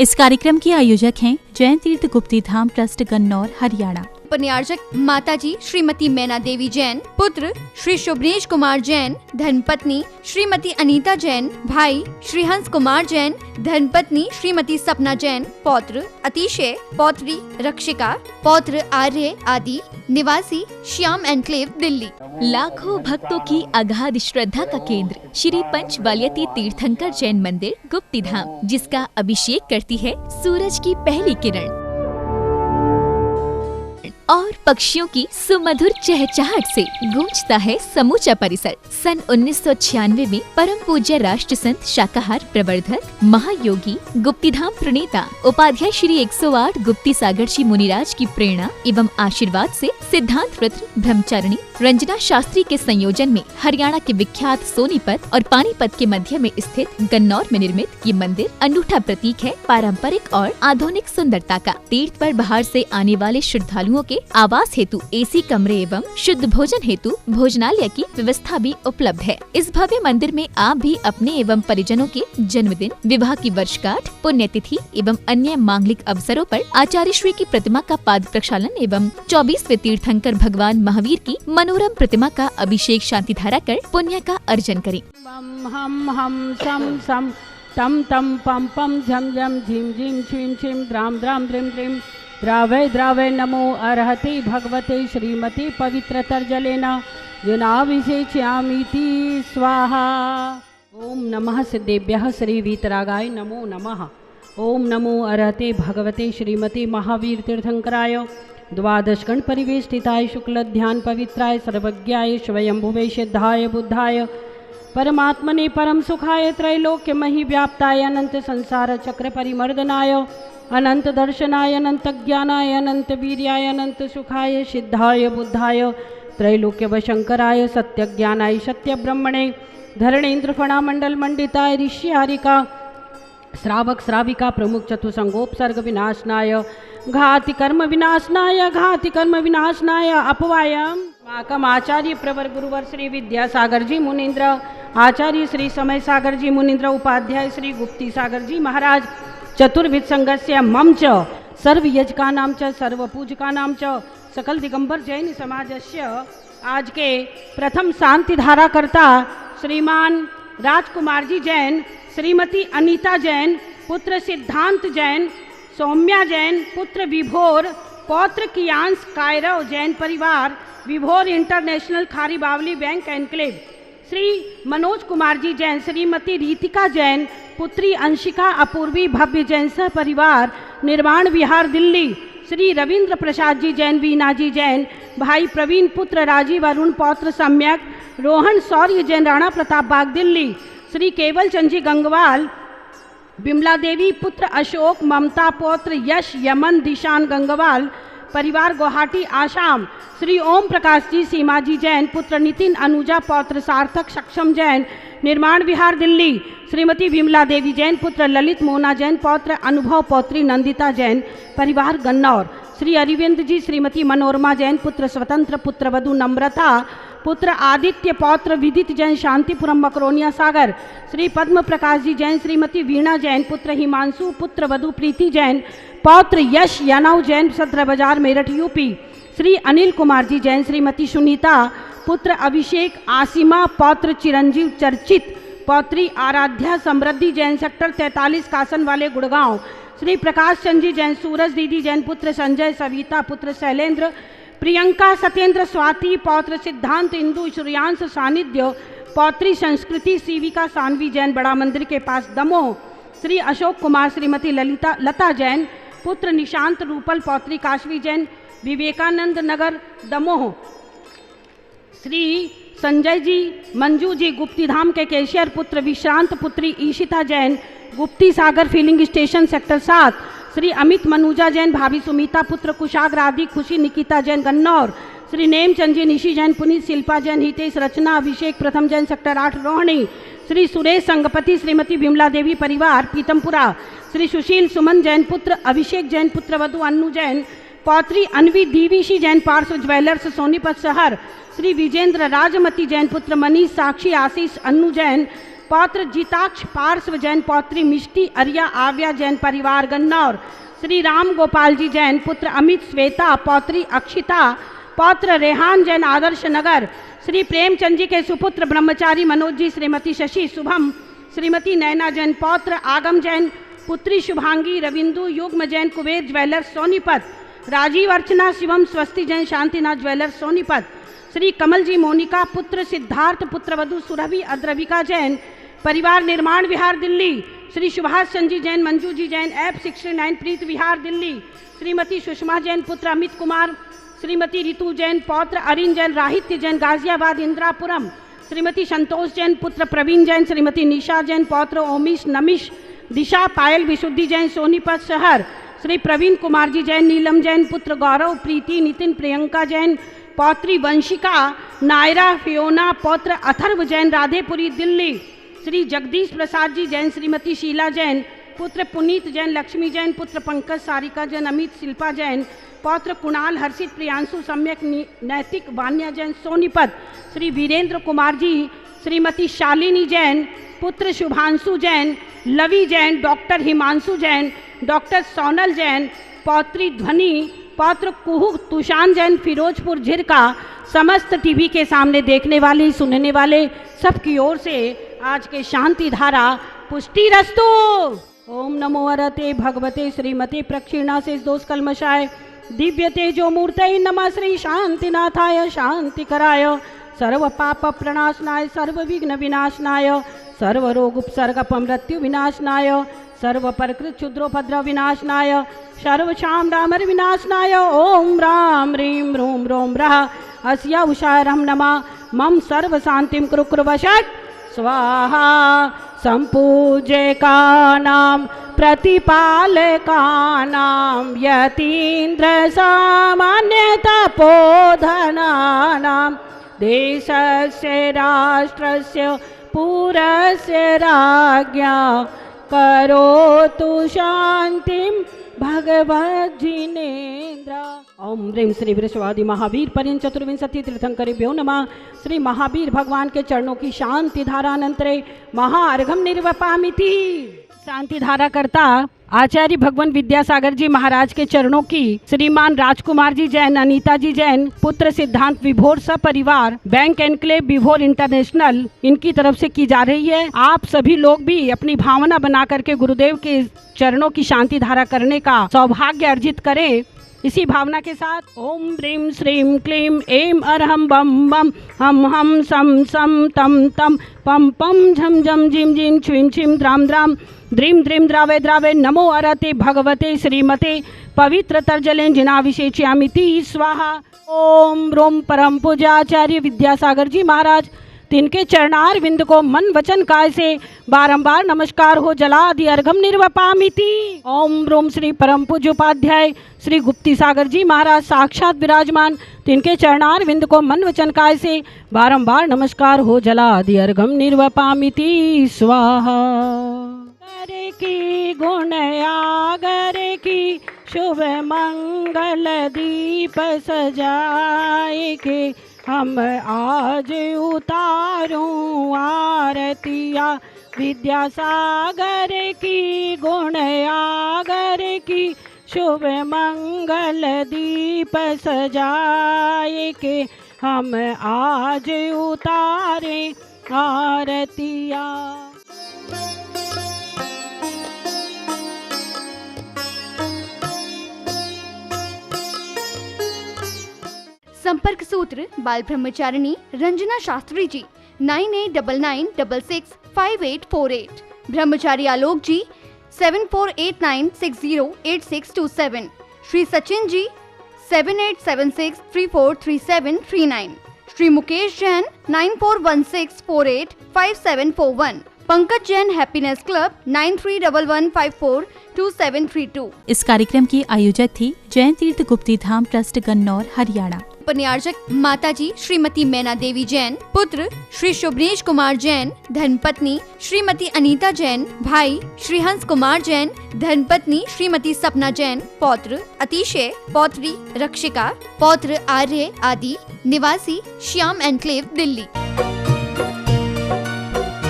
इस कार्यक्रम के आयोजक हैं जैन तीर्थ गुप्ती धाम ट्रस्ट गन्नौर हरियाणा। उपन्यासक माताजी श्रीमती मैना देवी जैन, पुत्र श्री शुभनेश कुमार जैन, धर्मपत्नी श्रीमती अनीता जैन, भाई श्री हंस कुमार जैन, धर्मपत्नी श्रीमती सपना जैन, पौत्र अतिशय, पौत्री रक्षिका, पौत्र आर्य आदि, निवासी श्याम एनक्लेव दिल्ली। लाखों भक्तों की अगाध श्रद्धा का केंद्र श्री पंचबाल्यती तीर्थंकर जैन मंदिर गुप्ती धाम, जिसका अभिषेक करती है सूरज की पहली किरण और पक्षियों की सुमधुर चहचहाट से गूंजता है समूचा परिसर। सन 1996 में परम पूज्य राष्ट्र संत शाकाहार प्रवर्धक महायोगी गुप्तीधाम प्रणेता उपाध्याय श्री 108 गुप्ती सागर जी मुनिराज की प्रेरणा एवं आशीर्वाद से सिद्धांत रत्न ब्रह्मचारिणी रंजना शास्त्री के संयोजन में हरियाणा के विख्यात सोनीपत और पानीपत के मध्य में स्थित गन्नौर में निर्मित ये मंदिर अनूठा प्रतीक है पारंपरिक और आधुनिक सुंदरता का। तीर्थ पर बाहर से आने वाले श्रद्धालुओं के आवास हेतु एसी कमरे एवं शुद्ध भोजन हेतु भोजनालय की व्यवस्था भी उपलब्ध है। इस भव्य मंदिर में आप भी अपने एवं परिजनों के जन्मदिन, विवाह की वर्षगांठ, पुण्यतिथि एवं अन्य मांगलिक अवसरों पर आचार्य श्री की प्रतिमा का पाद प्रक्षालन एवं 24वें तीर्थंकर भगवान महावीर की मनोरम प्रतिमा का अभिषेक शांति धारा कर पुण्य का अर्जन करें। हम सम तम तम पम पम झम झम झिम झिम छिम छिम द्राम द्राम द्रिम द्रिम द्रावय द्रावय नमो अर्हते भगवते श्रीमती पवित्र तर्जलेन विनाभिषेच्यामीति स्वाहा। ओम नमः सिद्धेभ्यः श्री वीतरागाय नमो नमः। ओम नमो अर्हते भगवते श्रीमती महावीर तीर्थंकराय द्वादश गण परिवेष्टिताय शुक्ल ध्यान पवित्राय सर्वज्ञाय स्वयंभुवे सिद्धाय बुद्धाय परमात्मने परम सुखाय त्रैलोक्य मही व्याप्ताय अनंत संसार चक्र परिमर्दनाय अनंत दर्शनाय अनंत ज्ञानाय अनंत वीर्याय अनंत सुखाय सिद्धाय बुद्धाय त्रैलोक्य वशंकराय सत्य ज्ञानाय सत्य ब्रह्मणे धरणेन्द्र फणा मंडल मंडिताय ऋषि हारिका श्रावक श्राविका प्रमुख चतुसंगोपसर्ग विनाशनाय घाति कर्म विनाशनाय अपवायम माकम आचार्य प्रवर गुरुवर श्री विद्यासागर जी मुनीन्द्र आचार्य श्री समय सागर जी मुनीन्द्र उपाध्याय श्री गुप्ती सागर जी महाराज चतुर्विध संघस्य मम च सर्व यजकानां च सर्व पूजकानां च सकल दिगंबर जैन समाजस्य आज के प्रथम शांति धारा करता श्रीमान राजकुमार जी जैन, श्रीमती अनीता जैन, पुत्र सिद्धांत जैन, सौम्या जैन, पुत्र विभोर, पौत्र कियांश कायरव जैन परिवार, विभोर इंटरनेशनल खारी बावली बैंक एनक्लेव, श्री मनोज कुमार जी जैन, श्रीमती रीतिका जैन, पुत्री अंशिका अपूर्वी भव्य जैन सह परिवार, निर्वाण विहार दिल्ली, श्री रविंद्र प्रसाद जी जैन, वीना जी जैन, भाई प्रवीण पुत्र राजीव अरुण पौत्र सम्यक, रोहन शौर्य जैन, राणा प्रताप बाग दिल्ली, श्री केवल चंद जी गंगवाल, बिमला देवी पुत्र अशोक, ममता पौत्र यश यमन दिशान गंगवाल परिवार गुवाहाटी आसाम, श्री ओम प्रकाश जी सीमा जी जैन, पुत्र नितिन अनुजा पौत्र सार्थक सक्षम जैन, निर्माण विहार दिल्ली, श्रीमती विमला देवी जैन, पुत्र ललित मोना जैन, पौत्र अनुभव पौत्री नंदिता जैन परिवार गन्नौर, श्री अरविंद जी श्रीमती मनोरमा जैन, पुत्र स्वतंत्र पुत्र वधु नम्रता, पुत्र आदित्य पौत्र विदित जैन शांतिपुरम मकरोनिया सागर, श्री पद्म प्रकाश जी जैन, श्रीमती वीणा जैन, पुत्र हिमांशु पुत्र वधु प्रीति जैन, पौत्र यश यानव जैन सदर बाजार मेरठ यूपी, श्री अनिल कुमार जी जैन, श्रीमती सुनीता, पुत्र अभिषेक आसिमा, पौत्र चिरंजीव चर्चित, पौत्री आराध्या समृद्धि जैन सेक्टर 43 कासन वाले गुड़गांव, श्री प्रकाश चंद जी जैन, सूरज दीदी जैन, पुत्र संजय सविता, पुत्र शैलेंद्र, प्रियंका सत्येंद्र स्वाति, पौत्र सिद्धांत इंदु सूर्यांश सानिध्य, पौत्री संस्कृति सीविका सानवी जैन बड़ा मंदिर के पास दमोह, श्री अशोक कुमार, श्रीमती लता जैन, पुत्र निशांत रूपल, पौत्री काशवी जैन, विवेकानंद नगर दमोह, श्री संजय जी मंजू जी गुप्ती धाम के कैशियर, पुत्र विश्रांत, पुत्री Ishita Jain, Gupti Sagar filling station sector 7, Shri Amit Manuja Jain, भाभी सुमिता, पुत्र कुशाग्र आदि खुशी निकिता जैन गन्नौर, श्री नेमचंद जी निशी जैन, पुनीत शिल्पा जैन, हितेश रचना अभिषेक प्रथम जैन सेक्टर 8 रोहिणी, श्री सुरेश संगपति, श्रीमती विमला देवी परिवार पीतमपुरा, श्री सुशील सुमन जैन, पुत्र अभिषेक जैन, पुत्र वधु अन्नू जैन, पौत्री अनवी दीवीशी जैन, पार्श्व ज्वेलर्स सोनीपत शहर, श्री विजेंद्र राजमती जैन, पुत्र मनीष साक्षी आशीष अन्नू जैन, पौत्र जीताक्ष पार्श्व जैन, पौत्री मिष्टी अरिया आव्या जैन परिवार गन्नौर। श्री राम गोपाल जी जैन, पुत्र अमित श्वेता, पौत्री अक्षिता, पौत्र रेहान जैन आदर्श नगर। श्री प्रेमचंद जी के सुपुत्र ब्रह्मचारी मनोज जी, श्रीमती शशि शुभम, श्रीमती नैना जैन, पौत्र आगम जैन, पुत्री शुभांगी, रविंदु युग्म जैन, कुबेर ज्वेलर्स सोनीपत। राजीव अर्चना शिवम स्वस्ति जैन, शांतिनाथ ज्वेलर्स सोनीपत। श्री कमल जी मोनिका, पुत्र सिद्धार्थ, पुत्र वधु सुरभि अद्रविका जैन, परिवार निर्माण विहार दिल्ली। श्री सुभाष चंद जी जैन, मंजू जी जैन, F69 प्रीत विहार दिल्ली। श्रीमती सुषमा जैन, पुत्र अमित कुमार, श्रीमती रितु जैन, पौत्र अरिन जैन, राहित्य जैन, गाजियाबाद इंदिरापुरम। श्रीमती संतोष जैन, पुत्र प्रवीण जैन, श्रीमती निशा जैन, पौत्र ओमिश नमिश, दिशा पायल विशुद्धि जैन, सोनीपत शहर। श्री प्रवीण कुमार जी जैन, नीलम जैन, पुत्र गौरव, प्रीति, नितिन, प्रियंका जैन, पौत्री वंशिका, नायरा, फियोना, पौत्र अथर्व जैन, राधेपुरी दिल्ली। श्री जगदीश प्रसाद जी जैन, श्रीमती शीला जैन, पुत्र पुनीत जैन, लक्ष्मी जैन, पुत्र पंकज, सारिका जैन, अमित, शिल्पा जैन, पौत्र कुणाल, हर्षित, प्रियांशु, सम्यक, नैतिक, वान्या जैन, सोनीपत। श्री वीरेंद्र कुमार जी, श्रीमती शालिनी जैन, पुत्र शुभांशु जैन, लवी जैन, डॉक्टर हिमांशु जैन, डॉक्टर सोनल जैन, पौत्री ध्वनि, पौत्र कुहू तुषान जैन, फिरोजपुर झिरका। समस्त टीवी के सामने देखने वाले, सुनने वाले सबकी ओर से आज के शांति धारा पुष्टि रस्तु। ओम नमो अरते भगवते श्रीमते प्रक्षिणा से दोष कलमशाय दिव्य तेजो मूर्तये नमः। श्री शांतिनाथाय शांति कराय, सर्व पाप प्रणाशनाय, सर्व विघ्न विनाशनाय, सर्व रोग उपसर्ग मृत्यु विनाशनाय, सर्व प्रकृत क्षुद्रोपद्रव विनाशनाय, सर्व शाम रामर विनाशनाय। ओम राम ह्रीं रूम रोम रः अस्या उषारम नमः। मम सर्व शांतिम कुरुकुरवशट स्वाहा। संपूज्यकानां प्रतिपालकानां यतीन्द्र सामान्यतपोधनानां देशस्य राष्ट्रस्य पुरस्य राज्ञा करोतु शांतिं भगवज्जिनेन्द्र। ओम ह्रीं श्री वृषवादि महावीर पर्यंत चतुर्विंशति तीर्थंकरेभ्यो नमः। श्री महावीर भगवान के चरणों की शांति धारानंतरे महाअर्घम निर्वपामिति। शांति धारा करता आचार्य भगवान विद्यासागर जी महाराज के चरणों की श्रीमान राजकुमार जी जैन, अनीता जी जैन, पुत्र सिद्धांत विभोर सपरिवार, बैंक एनक्लेव विभोर इंटरनेशनल, इनकी तरफ से की जा रही है। आप सभी लोग भी अपनी भावना बना करके गुरुदेव के चरणों की शांति धारा करने का सौभाग्य अर्जित करें। इसी भावना के साथ ओम ह्रीं श्रीं क्लीं ऐं अरहं बम बम हम सम सम तम तम पम पम झम झम झिम झिम छ्वीं छीं द्राम द्राम द्रीं द्रीं द्रावे द्रावे नमो अरते भगवते श्रीमते पवित्र तर्जलें जिनाभिषेच्यामिति स्वाहा। ओम रोम परम पूज्याचार्य विद्यासागर जी महाराज, तिनके चरणार विंद को मन वचन काय से बारंबार नमस्कार हो जलादि अर्घम निर्वपामिति। ओम रोम श्री परम पूज्य उपाध्याय श्री गुप्ती सागर जी महाराज साक्षात विराजमान, तिनके चरणार विंद को मन वचन काय से बारंबार नमस्कार हो जलादि अर्घम निर्वपामिति स्वाहा। करे की गुण आगर की शुभ मंगल दीप सजाए के हम आज उतारूं आरतिया। विद्यासागर की गुण आगर की शुभ मंगल दीप सजाए के हम आज उतारे आरतिया। संपर्क सूत्र बाल ब्रह्मचारिणी रंजना शास्त्री जी 9899665848। ब्रह्मचारी आलोक जी 7489608627। श्री सचिन जी 7876343739। श्री मुकेश जैन 9416485741। Pankaj Jain happiness club 9311542732। इस कार्यक्रम की आयोजक थी जैन तीर्थ गुप्ती धाम ट्रस्ट गन्नौर हरियाणा। उपन्यासक माताजी श्रीमती मैना देवी जैन, पुत्र श्री शुभ्रेश कुमार जैन, धर्मपत्नी श्रीमती अनीता जैन, भाई श्री हंस कुमार जैन, धर्मपत्नी श्रीमती सपना जैन, पौत्र अतिशय, पौत्री रक्षिका, पौत्र आर्य आदि, निवासी श्याम एनक्लेव दिल्ली।